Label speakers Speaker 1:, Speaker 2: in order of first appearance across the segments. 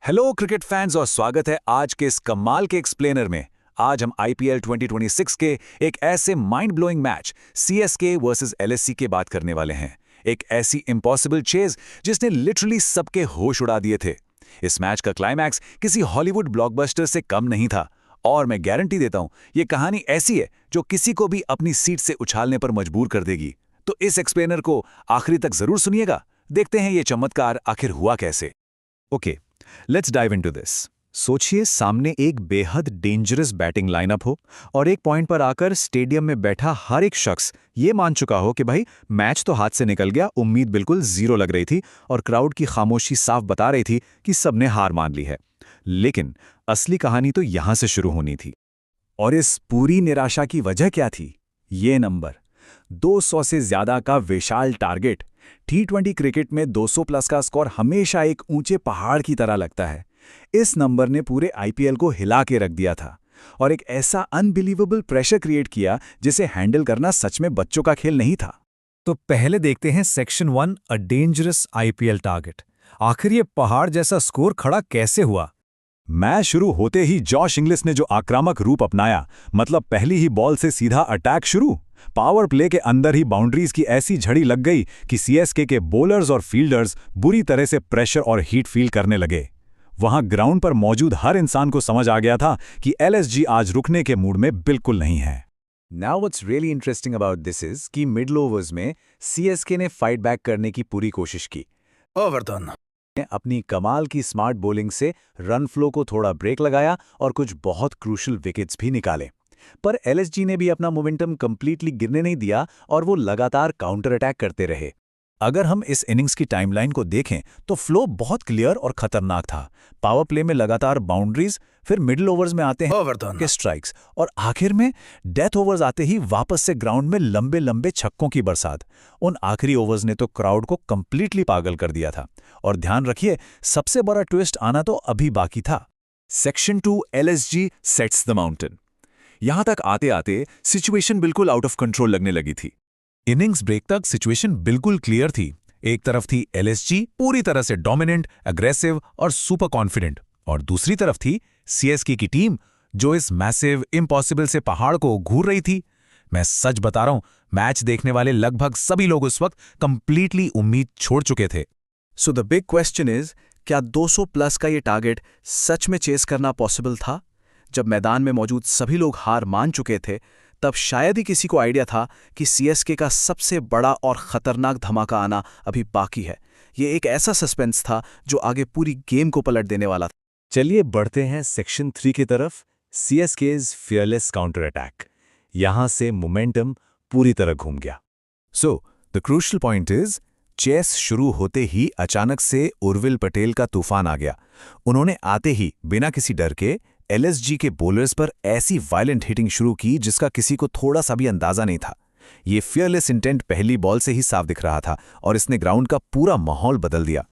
Speaker 1: Hello cricket fans और स्वागत है आज के इस कमाल के एक्सप्लेनर में। आज हम आईपीएल 2026 के एक ऐसे mind blowing match CSK versus LSC के बात करने वाले हैं। एक ऐसी इम्पॉसिबल चेज जिसने लिटरली सबके होश उड़ा दिए थे। इस मैच का क्लाइमैक्स किसी हॉलीवुड ब्लॉकबस्टर से कम नहीं था और मैं गारंटी देता हूं ये कहानी ऐसी है जो किसी को भी अपनी सीट से उछालने पर मजबूर कर देगी। तो इस एक्सप्लेनर को आखिरी तक जरूर सुनिएगा। देखते हैं ये चमत्कार आखिर हुआ कैसे।
Speaker 2: Okay, let's dive into this. सोचिए सामने एक बेहद डेंजरस बैटिंग लाइनअप हो और एक पॉइंट पर आकर स्टेडियम में बैठा हर एक शख्स ये मान चुका हो कि भाई मैच तो हाथ से निकल गया, उम्मीद बिल्कुल जीरो लग रही थी और क्राउड की खामोशी साफ बता रही थी कि सबने हार मान ली है। लेकिन असली कहानी तो यहां से शुरू होनी थी। और इस पूरी निराशा की वजह क्या थी? ये नंबर 200 से ज्यादा का विशाल टारगेट। T20 क्रिकेट में 200 प्लस का स्कोर हमेशा एक ऊंचे पहाड़ की तरह लगता है। इस नंबर ने पूरे आईपीएल को हिला के रख दिया था और एक ऐसा अनबिलीवेबल प्रेशर क्रिएट किया जिसे हैंडल करना सच में बच्चों का खेल नहीं था।
Speaker 3: तो पहले देखते हैं section 1, a dangerous IPL target. आखिर ये पहाड़ जैसा स्कोर खड़ा कैसे हुआ?
Speaker 2: मैच शुरू होते ही जॉश इंग्लिस ने जो आक्रामक रूप अपनाया, मतलब पहली ही बॉल से सीधा अटैक शुरू। पावर प्ले के अंदर ही बाउंड्रीज की ऐसी झड़ी लग गई कि सीएसके के बॉलर्स और फील्डर्स बुरी तरह से प्रेशर और हीट फील करने लगे। वहां ग्राउंड पर मौजूद हर इंसान को समझ आ गया था कि एलएसजी आज रुकने के मूड में बिल्कुल नहीं है।
Speaker 1: Now what's really interesting about this is कि मिडल ओवर्स में सीएसके ने फाइट बैक करने की पूरी कोशिश की।
Speaker 3: ओवरटर्न
Speaker 1: ने अपनी कमाल की स्मार्ट बॉलिंग से रन फ्लो को थोड़ा ब्रेक लगाया और कुछ बहुत क्रूशल विकेट्स भी निकाले। पर एलएसजी ने भी अपना मोमेंटम कंप्लीटली गिरने नहीं दिया और वो लगातार काउंटर अटैक करते रहे।
Speaker 2: अगर हम इस इनिंग्स की टाइमलाइन को देखें तो फ्लो बहुत क्लियर और खतरनाक था। पावर प्ले में लगातार बाउंड्रीज, फिर मिडिल ओवर्स में आते हैं के स्ट्राइक्स और आखिर में डेथ ओवर्स आते ही वापस से ग्राउंड में लंबे लंबे छक्कों की बरसात। उन आखिरी ओवर्स ने तो क्राउड को कंप्लीटली पागल कर दिया था। और ध्यान रखिए, सबसे बड़ा ट्विस्ट आना तो अभी बाकी था। Section 2, LSG sets the mountain. यहां तक आते आते सिचुएशन बिल्कुल आउट ऑफ कंट्रोल लगने लगी थी।
Speaker 3: इनिंग्स ब्रेक तक सिचुएशन बिल्कुल क्लियर थी। एक तरफ थी एलएसजी पूरी तरह से डोमिनेंट, अग्रेसिव और सुपर कॉन्फिडेंट, और दूसरी तरफ थी सीएसके की टीम जो इस मैसिव इम्पॉसिबल से पहाड़ को घूर रही थी। मैं सच बता रहा हूं, मैच देखने वाले लगभग सभी लोग उस वक्त कंप्लीटली उम्मीद छोड़ चुके थे।
Speaker 2: So the big question is, क्या 200 प्लस का ये टारगेट सच में चेस करना पॉसिबल था? जब मैदान में मौजूद सभी लोग हार मान चुके थे, तब शायद ही किसी को आइडिया था कि सीएसके का सबसे बड़ा और खतरनाक धमाका आना अभी बाकी है। ये एक ऐसा सस्पेंस था जो आगे पूरी गेम को पलट देने वाला था। चलिए बढ़ते हैं सेक्शन 3 की तरफ, सीएसके's फियरलेस काउंटर अटैक। यहां से मोमेंटम पूरी तरह घूम गया। So the crucial point is, chase शुरू होते ही अचानक से उर्विल पटेल का तूफान आ गया। उन्होंने आते ही बिना किसी डर के एलएसजी के बॉलर्स पर ऐसी वायलेंट हिटिंग शुरू की जिसका किसी को थोड़ा सा भी अंदाजा नहीं था। ये फियरलेस इंटेंट पहली बॉल से ही साफ दिख रहा था और इसने ग्राउंड का पूरा माहौल बदल दिया।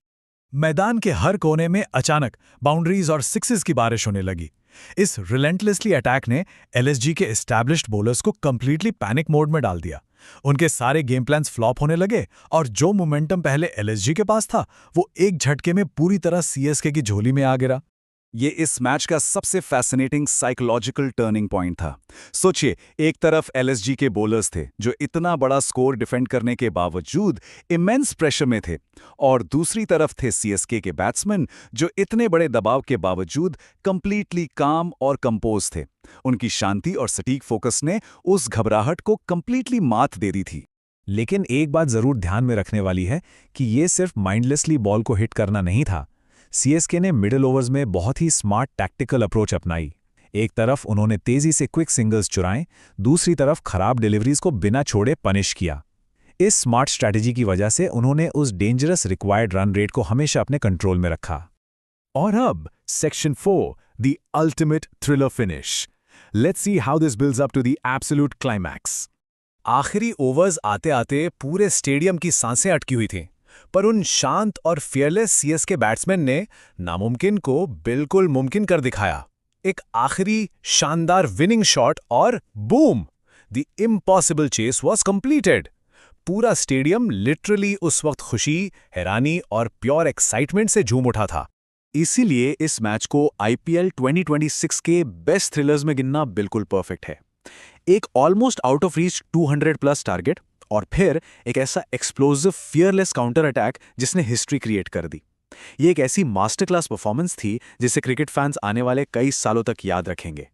Speaker 3: मैदान के हर कोने में अचानक बाउंड्रीज और सिक्सेस की बारिश होने लगी। इस रिलेंटलेसली अटैक ने एलएसजी के एस्टैब्लिश्ड बॉलर्स को कंप्लीटली पैनिक मोड में डाल दिया। उनके सारे गेम प्लान्स फ्लॉप होने लगे और जो मोमेंटम पहले एलएसजी के पास था वो एक झटके में पूरी तरह सीएसके की झोली में आ गिरा।
Speaker 2: ये इस मैच का सबसे फैसिनेटिंग साइकोलॉजिकल टर्निंग पॉइंट था। सोचिए, एक तरफ एलएसजी के बॉलर्स थे जो इतना बड़ा स्कोर डिफेंड करने के बावजूद इमेंस प्रेशर में थे, और दूसरी तरफ थे सीएसके के बैट्समैन जो इतने बड़े दबाव के बावजूद कंप्लीटली काम और कंपोज थे। उनकी शांति और सटीक फोकस ने उस घबराहट को कंप्लीटली मात दे दी थी।
Speaker 3: लेकिन एक बात जरूर ध्यान में रखने वाली है कि ये सिर्फ माइंडलेसली बॉल को हिट करना नहीं था। सीएसके ने मिडिल ओवर्स में बहुत ही स्मार्ट टैक्टिकल अप्रोच अपनाई। एक तरफ उन्होंने तेजी से क्विक सिंगल्स चुराए, दूसरी तरफ खराब डिलीवरीज को बिना छोड़े पनिश किया। इस स्मार्ट स्ट्रैटेजी की वजह से उन्होंने उस डेंजरस रिक्वायर्ड रन रेट को हमेशा अपने कंट्रोल में रखा।
Speaker 2: और अब section 4, the ultimate thriller finish. Let's see how this builds up to the absolute climax.
Speaker 3: आखिरी ओवर्स आते आते पूरे स्टेडियम की सांसें अटकी हुई थीं, पर उन शांत और फियरलेस सीएसके बैट्समैन ने नामुमकिन को बिल्कुल मुमकिन कर दिखाया। एक आखिरी शानदार विनिंग शॉट और boom, the impossible chase was completed. पूरा स्टेडियम लिटरली उस वक्त खुशी, हैरानी और प्योर एक्साइटमेंट से झूम उठा था।
Speaker 2: इसीलिए इस मैच को आईपीएल 2026 के बेस्ट थ्रिलर्स में गिनना बिल्कुल परफेक्ट है। एक almost out of reach 200 plus target और फिर एक ऐसा एक्सप्लोसिव फियरलेस काउंटर अटैक जिसने हिस्ट्री क्रिएट कर दी। ये एक ऐसी मास्टर क्लास परफॉर्मेंस थी जिसे क्रिकेट फैंस आने वाले कई सालों तक याद रखेंगे।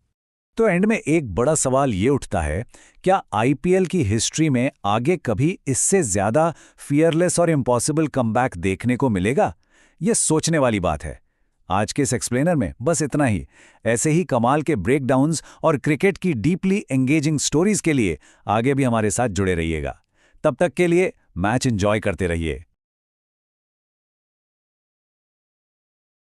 Speaker 1: तो एंड में एक बड़ा सवाल ये उठता है, क्या आईपीएल की हिस्ट्री में आगे कभी इससे ज्यादा फियरलेस और इम्पॉसिबल कमबैक देखने को मिलेगा? ये सोचने वाली बात है। आज के इस एक्सप्लेनर में बस इतना ही। ऐसे ही कमाल के ब्रेकडाउन्स और क्रिकेट की डीपली एंगेजिंग स्टोरीज के लिए आगे भी हमारे साथ जुड़े रहिएगा। तब तक के लिए मैच एंजॉय करते रहिए।